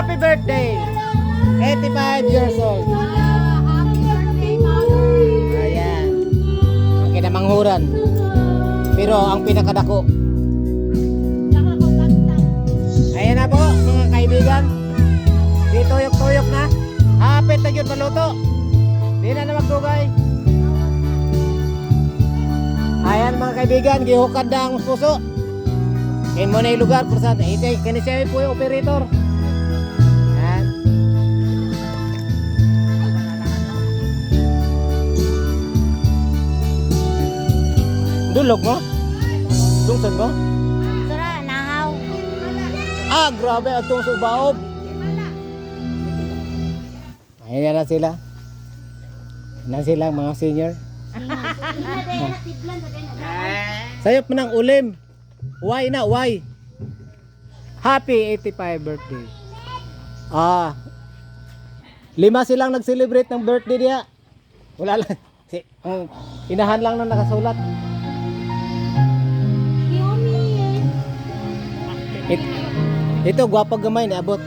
Happy birthday! 85 years old. Happy birthday, Mother. Ayan. Ang kinamanghuran. Pero ang pinakadako. Ayan na po, mga kaibigan. Di tuyok-tuyok na. Hapit na yun maluto. Di na na magdugay. Ayan mga kaibigan, gihukad na ang puso. Kain mo na yung lugar, kursan. Kanisiya po yung operator. Ayan. Dulog mo? Dungsod mo? Sura, nahaw. Ah, grabe, atong subaob. Ayan na sila. Na sila mga senior. Sayop mo ng ulim. Why na, why? Happy 85 birthday. Ah. 5 silang nag-celebrate ng birthday niya. Wala lang. Inahan lang na nakasulat. Ito, gwapag gamay ni abot.